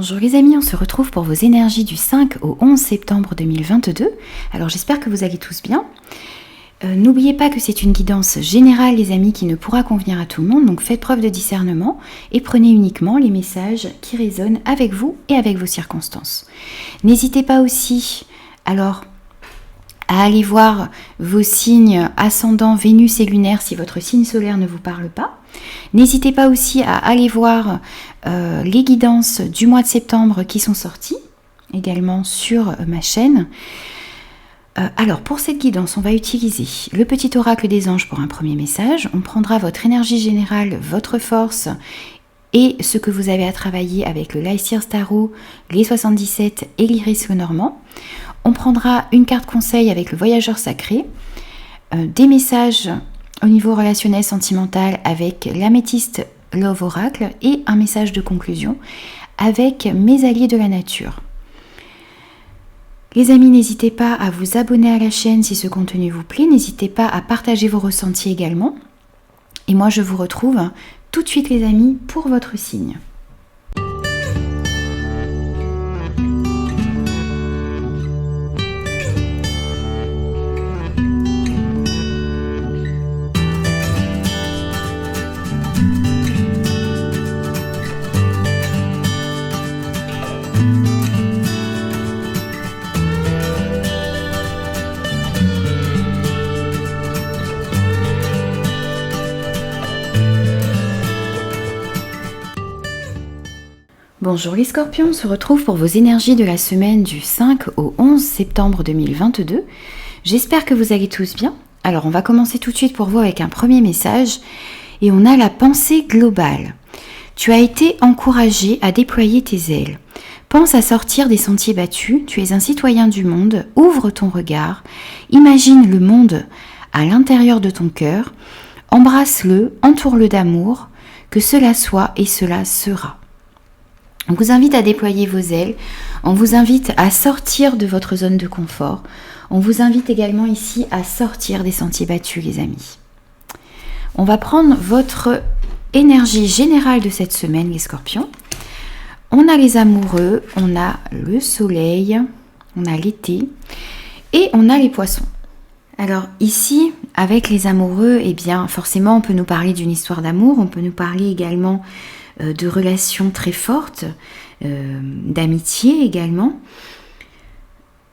Bonjour les amis, on se retrouve pour vos énergies du 5 au 11 septembre 2022. Alors j'espère que vous allez tous bien. N'oubliez pas que c'est une guidance générale les amis qui ne pourra convenir à tout le monde, donc faites preuve de discernement et prenez uniquement les messages qui résonnent avec vous et avec vos circonstances. N'hésitez pas aussi à aller voir vos signes ascendants, Vénus et lunaire si votre signe solaire ne vous parle pas. N'hésitez pas aussi à aller voir les guidances du mois de septembre qui sont sorties également sur ma chaîne. Alors pour cette guidance, on va utiliser le petit oracle des anges pour un premier message. On prendra votre énergie générale, votre force et ce que vous avez à travailler avec le Lyseer Tarot, les 77 et l'Iris Lenormand. On prendra une carte conseil avec le voyageur sacré, des messages au niveau relationnel sentimental avec l'améthyste Love Oracle et un message de conclusion avec mes alliés de la nature. Les amis, n'hésitez pas à vous abonner à la chaîne si ce contenu vous plaît, n'hésitez pas à partager vos ressentis également. Et moi je vous retrouve tout de suite les amis pour votre signe. Bonjour les scorpions, on se retrouve pour vos énergies de la semaine du 5 au 11 septembre 2022. J'espère que vous allez tous bien. Alors on va commencer tout de suite pour vous avec un premier message et on a la pensée globale. Tu as été encouragé à déployer tes ailes. Pense à sortir des sentiers battus, tu es un citoyen du monde, ouvre ton regard, imagine le monde à l'intérieur de ton cœur, embrasse-le, entoure-le d'amour, que cela soit et cela sera. On vous invite à déployer vos ailes, on vous invite à sortir de votre zone de confort, on vous invite également ici à sortir des sentiers battus les amis. On va prendre votre énergie générale de cette semaine les scorpions. On a les amoureux, on a le soleil, on a l'été et on a les poissons. Alors ici, avec les amoureux, eh bien forcément on peut nous parler d'une histoire d'amour, on peut nous parler également de relations très fortes, d'amitié également.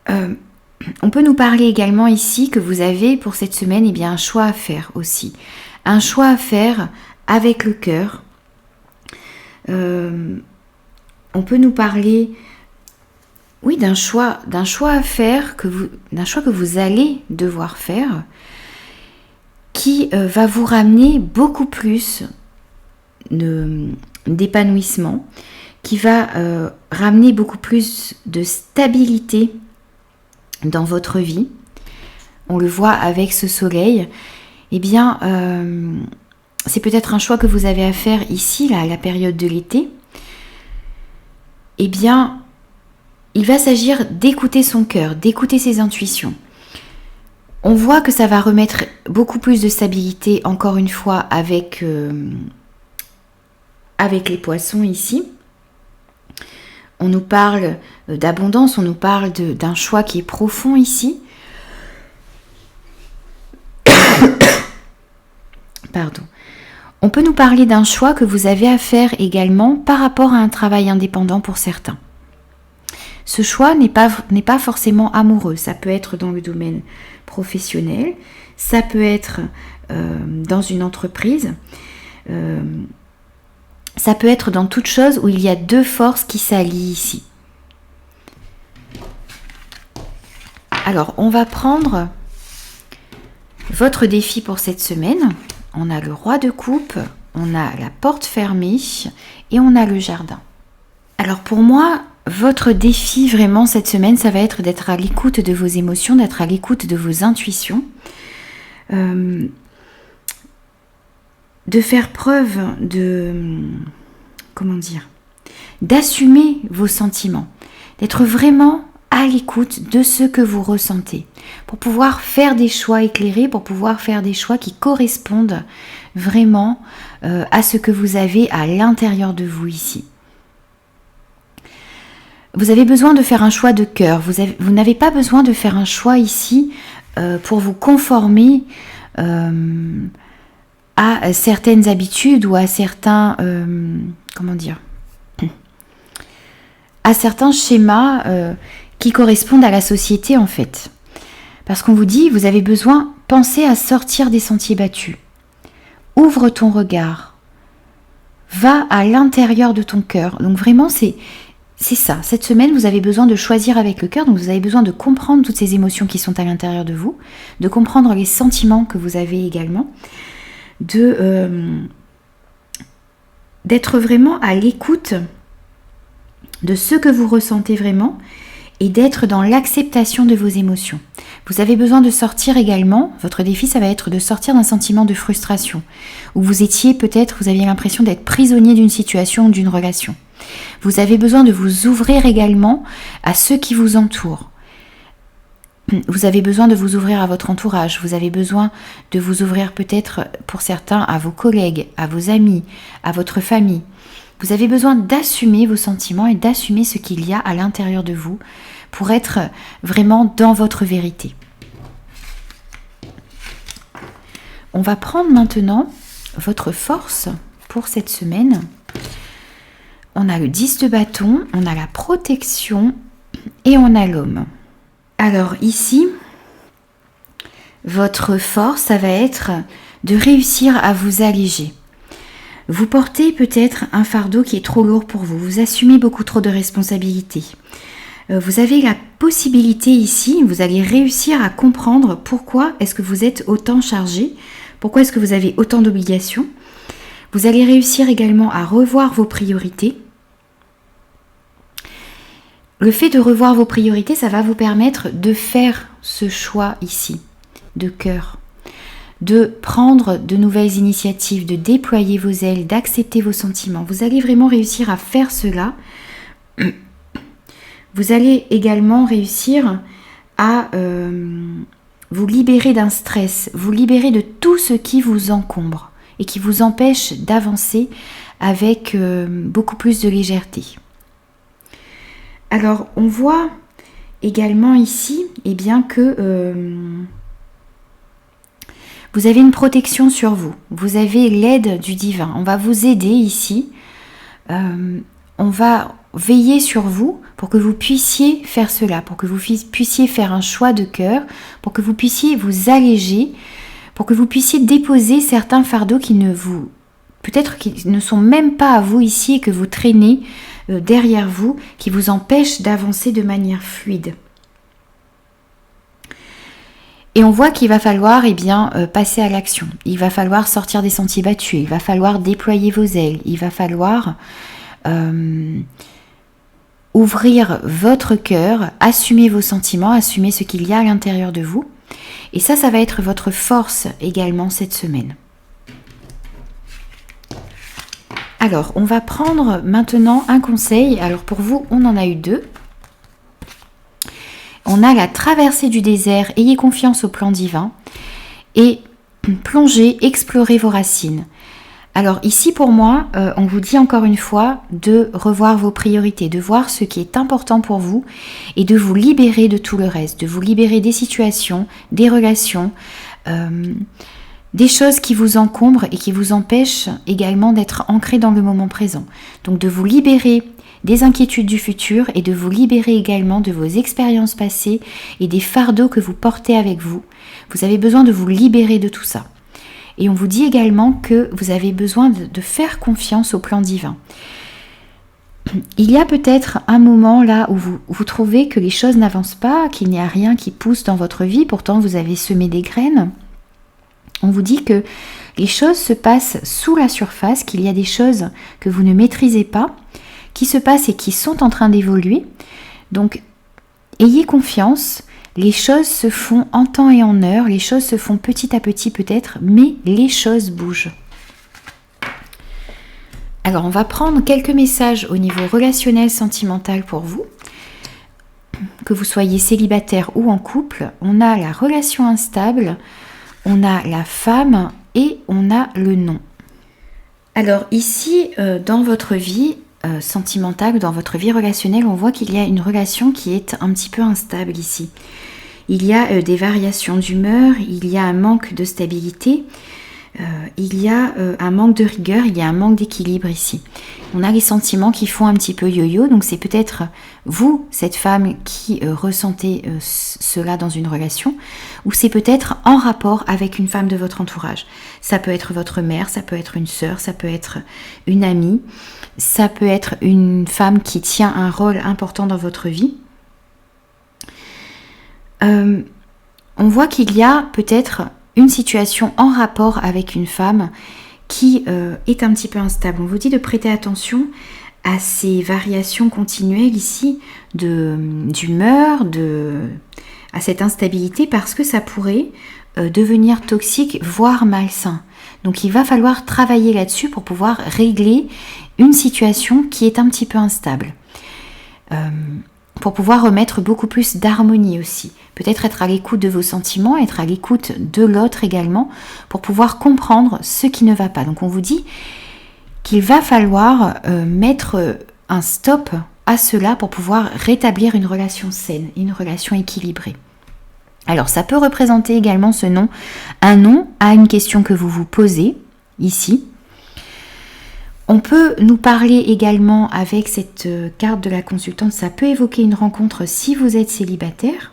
On peut nous parler également ici que vous avez pour cette semaine un choix à faire aussi. Un choix à faire avec le cœur. On peut nous parler d'un choix à faire, d'un choix que vous allez devoir faire, qui va vous ramener beaucoup plus d'épanouissement, qui va ramener beaucoup plus de stabilité dans votre vie. On le voit avec ce soleil. C'est peut-être un choix que vous avez à faire ici, là, à la période de l'été. Il va s'agir d'écouter son cœur, d'écouter ses intuitions. On voit que ça va remettre beaucoup plus de stabilité, encore une fois, avec les poissons ici. On nous parle d'abondance, on nous parle d'un choix qui est profond ici. Pardon. On peut nous parler d'un choix que vous avez à faire également par rapport à un travail indépendant pour certains. Ce choix n'est pas forcément amoureux, ça peut être dans le domaine professionnel, ça peut être dans une entreprise, ça peut être dans toute chose où il y a deux forces qui s'allient ici. Alors, on va prendre votre défi pour cette semaine. On a le roi de coupe, on a la porte fermée et on a le jardin. Alors pour moi, votre défi vraiment cette semaine, ça va être d'être à l'écoute de vos émotions, d'être à l'écoute de vos intuitions, de faire preuve d'assumer vos sentiments, d'être vraiment à l'écoute de ce que vous ressentez, pour pouvoir faire des choix éclairés, pour pouvoir faire des choix qui correspondent vraiment à ce que vous avez à l'intérieur de vous ici. Vous avez besoin de faire un choix de cœur. Vous n'avez pas besoin de faire un choix ici pour vous conformer à certaines habitudes ou à certains... comment dire, à certains schémas qui correspondent à la société en fait. Parce qu'on vous dit, vous avez besoin, pensez à sortir des sentiers battus. Ouvre ton regard. Va à l'intérieur de ton cœur. Donc vraiment, c'est ça. Cette semaine, vous avez besoin de choisir avec le cœur. Donc vous avez besoin de comprendre toutes ces émotions qui sont à l'intérieur de vous, de comprendre les sentiments que vous avez également, d'être vraiment à l'écoute de ce que vous ressentez vraiment et d'être dans l'acceptation de vos émotions. Vous avez besoin de sortir également, votre défi ça va être de sortir d'un sentiment de frustration, où vous étiez peut-être, vous aviez l'impression d'être prisonnier d'une situation ou d'une relation. Vous avez besoin de vous ouvrir également à ceux qui vous entourent. Vous avez besoin de vous ouvrir à votre entourage, vous avez besoin de vous ouvrir peut-être pour certains à vos collègues, à vos amis, à votre famille. Vous avez besoin d'assumer vos sentiments et d'assumer ce qu'il y a à l'intérieur de vous pour être vraiment dans votre vérité. On va prendre maintenant votre force pour cette semaine. On a le 10 de bâton, on a la protection et on a l'homme. Alors ici, votre force, ça va être de réussir à vous alléger. Vous portez peut-être un fardeau qui est trop lourd pour vous. Vous assumez beaucoup trop de responsabilités. Vous avez la possibilité ici, vous allez réussir à comprendre pourquoi est-ce que vous êtes autant chargé, pourquoi est-ce que vous avez autant d'obligations. Vous allez réussir également à revoir vos priorités. Le fait de revoir vos priorités, ça va vous permettre de faire ce choix ici, de cœur, de prendre de nouvelles initiatives, de déployer vos ailes, d'accepter vos sentiments. Vous allez vraiment réussir à faire cela. Vous allez également réussir à vous libérer d'un stress, vous libérer de tout ce qui vous encombre et qui vous empêche d'avancer avec beaucoup plus de légèreté. Alors, on voit également ici eh bien, que vous avez une protection sur vous. Vous avez l'aide du divin. On va vous aider ici. On va veiller sur vous pour que vous puissiez faire cela, pour que vous puissiez faire un choix de cœur, pour que vous puissiez vous alléger, pour que vous puissiez déposer certains fardeaux qui peut-être qui ne sont même pas à vous ici et que vous traînez derrière vous, qui vous empêchent d'avancer de manière fluide. Et on voit qu'il va falloir passer à l'action. Il va falloir sortir des sentiers battus, il va falloir déployer vos ailes, il va falloir ouvrir votre cœur, assumer vos sentiments, assumer ce qu'il y a à l'intérieur de vous. Et ça va être votre force également cette semaine. Alors, on va prendre maintenant un conseil. Alors pour vous, on en a eu 2. On a la traversée du désert, ayez confiance au plan divin. Et plongez, explorez vos racines. Alors ici pour moi, on vous dit encore une fois de revoir vos priorités, de voir ce qui est important pour vous et de vous libérer de tout le reste, de vous libérer des situations, des relations, des choses qui vous encombrent et qui vous empêchent également d'être ancrés dans le moment présent. Donc de vous libérer des inquiétudes du futur et de vous libérer également de vos expériences passées et des fardeaux que vous portez avec vous. Vous avez besoin de vous libérer de tout ça. Et on vous dit également que vous avez besoin de faire confiance au plan divin. Il y a peut-être un moment là où vous trouvez que les choses n'avancent pas, qu'il n'y a rien qui pousse dans votre vie, pourtant vous avez semé des graines. On vous dit que les choses se passent sous la surface, qu'il y a des choses que vous ne maîtrisez pas, qui se passent et qui sont en train d'évoluer. Donc, ayez confiance, les choses se font en temps et en heure, les choses se font petit à petit peut-être, mais les choses bougent. Alors, on va prendre quelques messages au niveau relationnel, sentimental pour vous. Que vous soyez célibataire ou en couple, on a la relation instable, on a la femme et on a le non. Alors ici, dans votre vie, sentimentale, dans votre vie relationnelle, on voit qu'il y a une relation qui est un petit peu instable ici. Il y a des variations d'humeur, il y a un manque de stabilité, il y a un manque de rigueur, il y a un manque d'équilibre ici. On a les sentiments qui font un petit peu yo-yo, donc c'est peut-être vous, cette femme, qui ressentez cela dans une relation, ou c'est peut-être en rapport avec une femme de votre entourage. Ça peut être votre mère, ça peut être une sœur, ça peut être une amie, ça peut être une femme qui tient un rôle important dans votre vie. On voit qu'il y a peut-être une situation en rapport avec une femme qui est un petit peu instable. On vous dit de prêter attention à ces variations continuelles ici d'humeur, à cette instabilité, parce que ça pourrait devenir toxique, voire malsain. Donc il va falloir travailler là-dessus pour pouvoir régler une situation qui est un petit peu instable. Pour pouvoir remettre beaucoup plus d'harmonie aussi. Peut-être être à l'écoute de vos sentiments, être à l'écoute de l'autre également, pour pouvoir comprendre ce qui ne va pas. Donc on vous dit qu'il va falloir mettre un stop à cela pour pouvoir rétablir une relation saine, une relation équilibrée. Alors ça peut représenter également un nom à une question que vous vous posez ici. On peut nous parler également avec cette carte de la consultante, ça peut évoquer une rencontre si vous êtes célibataire.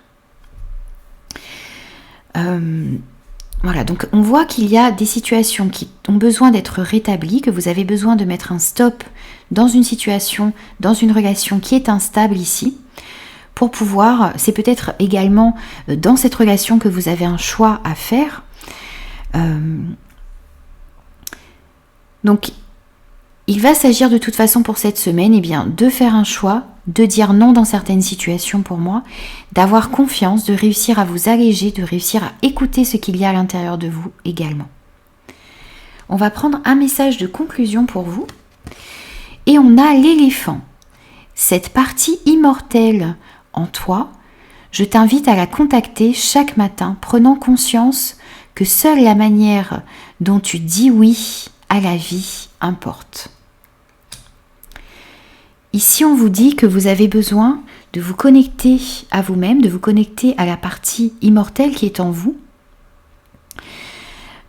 Voilà, donc on voit qu'il y a des situations qui ont besoin d'être rétablies, que vous avez besoin de mettre un stop dans une situation, dans une relation qui est instable ici, pour pouvoir, c'est peut-être également dans cette relation que vous avez un choix à faire. Donc, il va s'agir de toute façon pour cette semaine de faire un choix, de dire non dans certaines situations pour moi, d'avoir confiance, de réussir à vous alléger, de réussir à écouter ce qu'il y a à l'intérieur de vous également. On va prendre un message de conclusion pour vous. Et on a l'éléphant. Cette partie immortelle en toi, je t'invite à la contacter chaque matin, prenant conscience que seule la manière dont tu dis oui à la vie importe. Ici, on vous dit que vous avez besoin de vous connecter à vous-même, de vous connecter à la partie immortelle qui est en vous,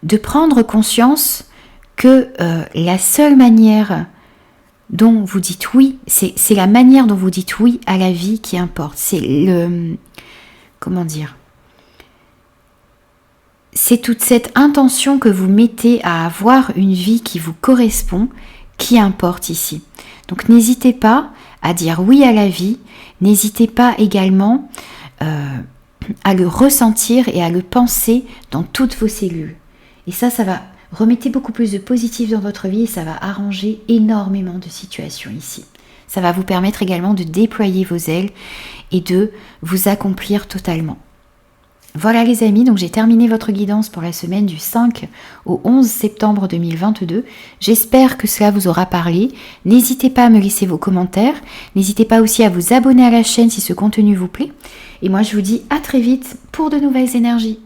de prendre conscience que la seule manière dont vous dites oui, c'est la manière dont vous dites oui à la vie qui importe. C'est toute cette intention que vous mettez à avoir une vie qui vous correspond, qui importe ici. Donc n'hésitez pas à dire oui à la vie, n'hésitez pas également à le ressentir et à le penser dans toutes vos cellules. Et ça va remettre beaucoup plus de positif dans votre vie et ça va arranger énormément de situations ici. Ça va vous permettre également de déployer vos ailes et de vous accomplir totalement. Voilà les amis, donc j'ai terminé votre guidance pour la semaine du 5 au 11 septembre 2022. J'espère que cela vous aura parlé. N'hésitez pas à me laisser vos commentaires. N'hésitez pas aussi à vous abonner à la chaîne si ce contenu vous plaît. Et moi je vous dis à très vite pour de nouvelles énergies.